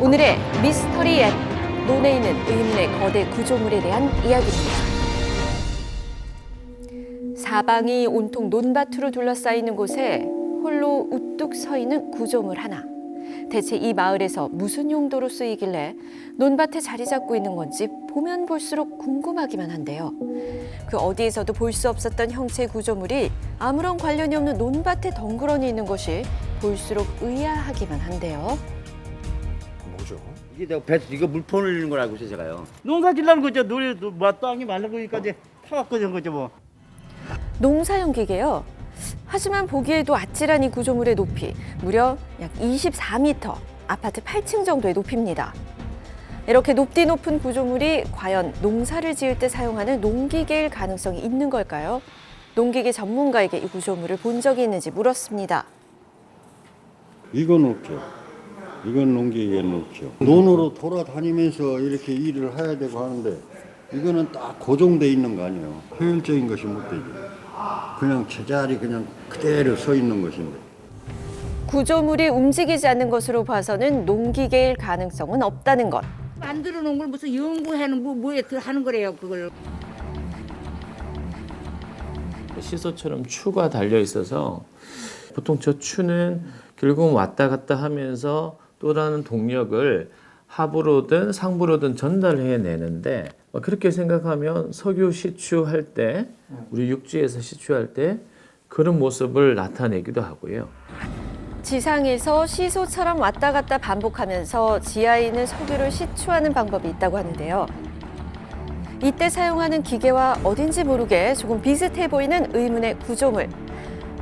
오늘의 미스터리 앱, 논에 있는 의문의 거대 구조물에 대한 이야기입니다. 사방이 온통 논밭으로 둘러싸이는 곳에 홀로 우뚝 서 있는 구조물 하나. 대체 이 마을에서 무슨 용도로 쓰이길래 논밭에 자리 잡고 있는 건지 보면 볼수록 궁금하기만 한데요. 그 어디에서도 볼 수 없었던 형체의 구조물이 아무런 관련이 없는 논밭에 덩그러니 있는 것이 볼수록 의아하기만 한데요. 뭐죠? 이게 내가 이거 물폰 흘리는 걸 알고 있어요, 제가요. 농사 질라는 거죠. 노래 땅이 말라보니까지 파갖고 전 거죠 뭐. 농사용 기계요. 하지만 보기에도 아찔한 이 구조물의 높이 무려 약 24m, 아파트 8층 정도의 높이입니다. 이렇게 높디 높은 구조물이 과연 농사를 지을 때 사용하는 농기계일 가능성이 있는 걸까요? 농기계 전문가에게 이 구조물을 본 적이 있는지 물었습니다. 이건 없죠. 이건 농기계는 없죠. 논으로 돌아다니면서 이렇게 일을 해야 되고 하는데 이거는 딱 고정돼 있는 거 아니에요. 효율적인 것이 못 되죠. 그냥 제자리 그냥 그대로 서 있는 것인데. 구조물이 움직이지 않는 것으로 봐서는 농기계일 가능성은 없다는 것. 만들어 놓은 걸 무슨 연구하는 뭐에 하는 거래요, 그걸. 시소처럼 추가 달려 있어서 보통 저 추는 결국은 왔다 갔다 하면서 또 다른 동력을 하부로든 상부로든 전달해 내는데 그렇게 생각하면 석유 시추할 때 우리 육지에서 시추할 때 그런 모습을 나타내기도 하고요. 지상에서 시소처럼 왔다 갔다 반복하면서 지하에 있는 석유를 시추하는 방법이 있다고 하는데요. 이때 사용하는 기계와 어딘지 모르게 조금 비슷해 보이는 의문의 구조물.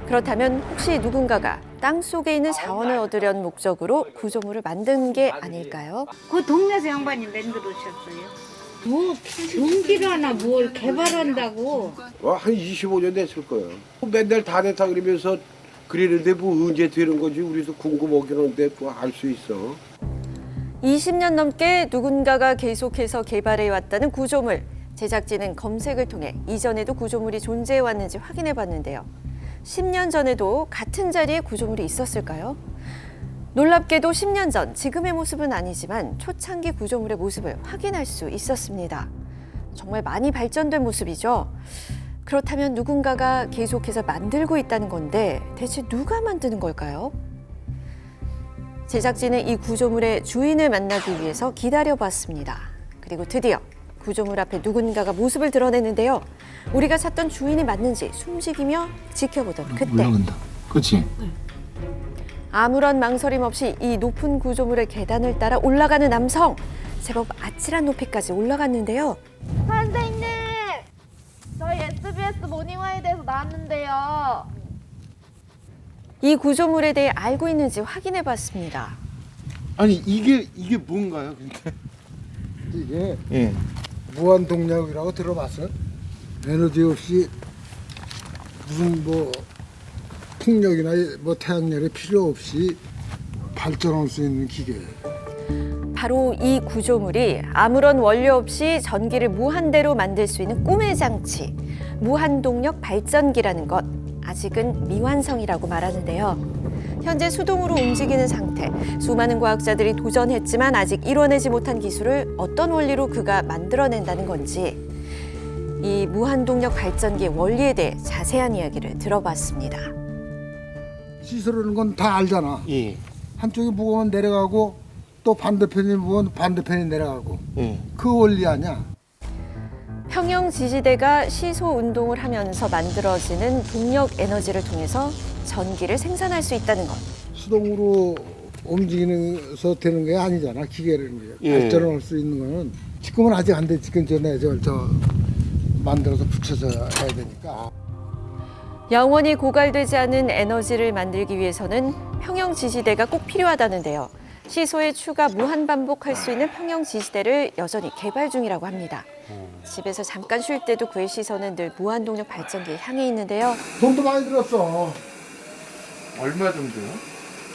그렇다면 혹시 누군가가 땅속에 있는 자원을 얻으려는 목적으로 구조물을 만든 게 아닐까요? 그 동네에서 양반이 만들어주셨어요. 뭐 전기라나 뭘 개발한다고. 한 25년 됐을 거예요. 맨날 다 됐다 그러면서 그러는데 뭐 언제 되는 건지 우리도 궁금하긴 한데 뭐 알 수 있어. 20년 넘게 누군가가 계속해서 개발해 왔다는 구조물. 제작진은 검색을 통해 이전에도 구조물이 존재해 왔는지 확인해 봤는데요. 10년 전에도 같은 자리에 구조물이 있었을까요? 놀랍게도 10년 전 지금의 모습은 아니지만 초창기 구조물의 모습을 확인할 수 있었습니다. 정말 많이 발전된 모습이죠. 그렇다면 누군가가 계속해서 만들고 있다는 건데 대체 누가 만드는 걸까요? 제작진은 이 구조물의 주인을 만나기 위해서 기다려봤습니다. 그리고 드디어 구조물 앞에 누군가가 모습을 드러내는데요. 우리가 찾던 주인이 맞는지 숨죽이며 지켜보던 그때 올라간다. 그렇지? 아무런 망설임 없이 이 높은 구조물의 계단을 따라 올라가는 남성. 제법 아찔한 높이까지 올라갔는데요. 선생님! 저희 SBS 모닝와이드에서 나왔는데요. 이 구조물에 대해 알고 있는지 확인해봤습니다. 아니 이게 뭔가요? 근데 이게 예. 무한 동력이라고 들어봤어? 에너지 없이 무슨 뭐 풍력이나 뭐 태양열이 필요 없이 발전할 수 있는 기계예요. 바로 이 구조물이 아무런 원료 없이 전기를 무한대로 만들 수 있는 꿈의 장치, 무한동력 발전기라는 것. 아직은 미완성이라고 말하는데요. 현재 수동으로 움직이는 상태, 수많은 과학자들이 도전했지만 아직 이뤄내지 못한 기술을 어떤 원리로 그가 만들어낸다는 건지 이 무한동력 발전기의 원리에 대해 자세한 이야기를 들어봤습니다. 시스루는 건 다 알잖아. 예. 한쪽이 무거우면 내려가고 또 반대편이 무거우면 반대편이 내려가고 예. 그 원리 아니야. 평형 지지대가 시소 운동을 하면서 만들어지는 동력 에너지를 통해서 전기를 생산할 수 있다는 것. 수동으로 움직이면서 되는 게 아니잖아. 기계라는 게. 예. 발전을 할 수 있는 거는 지금은 아직 안 돼. 지금 전에 저 만들어서 붙여서 해야 되니까. 영원히 고갈되지 않은 에너지를 만들기 위해서는 평형 지지대가 꼭 필요하다는데요. 시소의 추가 무한 반복할 수 있는 평형 지지대를 여전히 개발 중이라고 합니다. 집에서 잠깐 쉴 때도 그의 시선은 늘 무한동력 발전기에 향해 있는데요. 돈도 많이 들었어. 얼마 정도요?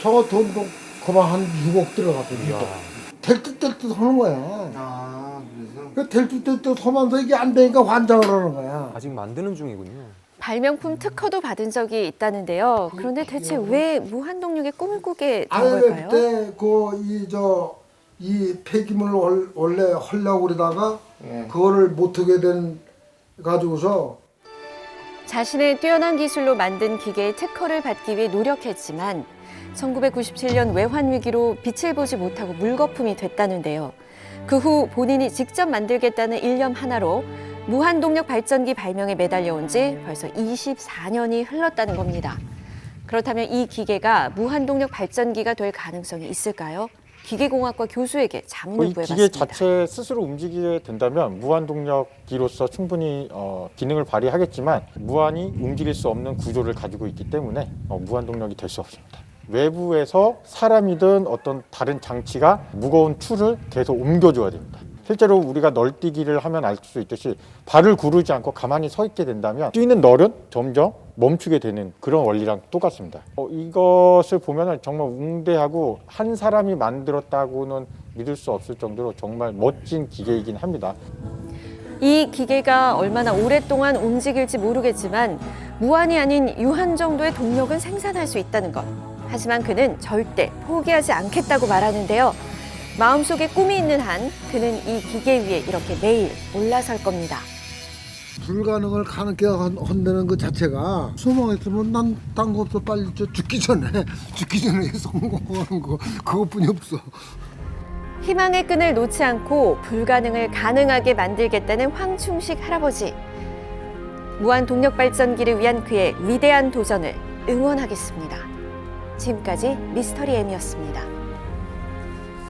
저거 돈도 거만 한 6억 들어갔거든요. 될 듯 하는 거야. 아 그래서 그 될 듯 하면서 이게 안 되니까 환장을 하는 거야. 아직 만드는 중이군요. 발명품 특허도 받은 적이 있다는데요. 그런데 대체 왜 무한동력의 꿈을 꾸게 된 IMF 걸까요? 때 그 이 저 이 폐기물을 원래 하려고 그러다가 예. 그거를 못하게 된 가지고서 자신의 뛰어난 기술로 만든 기계의 특허를 받기 위해 노력했지만 1997년 외환위기로 빛을 보지 못하고 물거품이 됐다는데요. 그 후 본인이 직접 만들겠다는 일념 하나로 무한동력 발전기 발명에 매달려온 지 벌써 24년이 흘렀다는 겁니다. 그렇다면 이 기계가 무한동력 발전기가 될 가능성이 있을까요? 기계공학과 교수에게 자문을 이 기계 구해봤습니다. 자체 스스로 움직이게 된다면 무한동력기로서 충분히 기능을 발휘하겠지만 무한히 움직일 수 없는 구조를 가지고 있기 때문에 무한동력이 될 수 없습니다. 외부에서 사람이든 어떤 다른 장치가 무거운 추를 계속 옮겨줘야 됩니다. 실제로 우리가 널뛰기를 하면 알 수 있듯이 발을 구르지 않고 가만히 서 있게 된다면 뛰는 널은 점점 멈추게 되는 그런 원리랑 똑같습니다. 이것을 보면 정말 웅대하고 한 사람이 만들었다고는 믿을 수 없을 정도로 정말 멋진 기계이긴 합니다. 이 기계가 얼마나 오랫동안 움직일지 모르겠지만 무한이 아닌 유한 정도의 동력은 생산할 수 있다는 것. 하지만 그는 절대 포기하지 않겠다고 말하는데요. 마음속에 꿈이 있는 한 그는 이 기계 위에 이렇게 매일 올라설 겁니다. 불가능을 가능하게 한다는 그 자체가 소망했으면 난 딴 거 없어. 빨리 죽기 전에 성공하는 거 그것뿐이 없어. 희망의 끈을 놓지 않고 불가능을 가능하게 만들겠다는 황충식 할아버지. 무한 동력 발전기를 위한 그의 위대한 도전을 응원하겠습니다. 지금까지 미스터리 M이었습니다.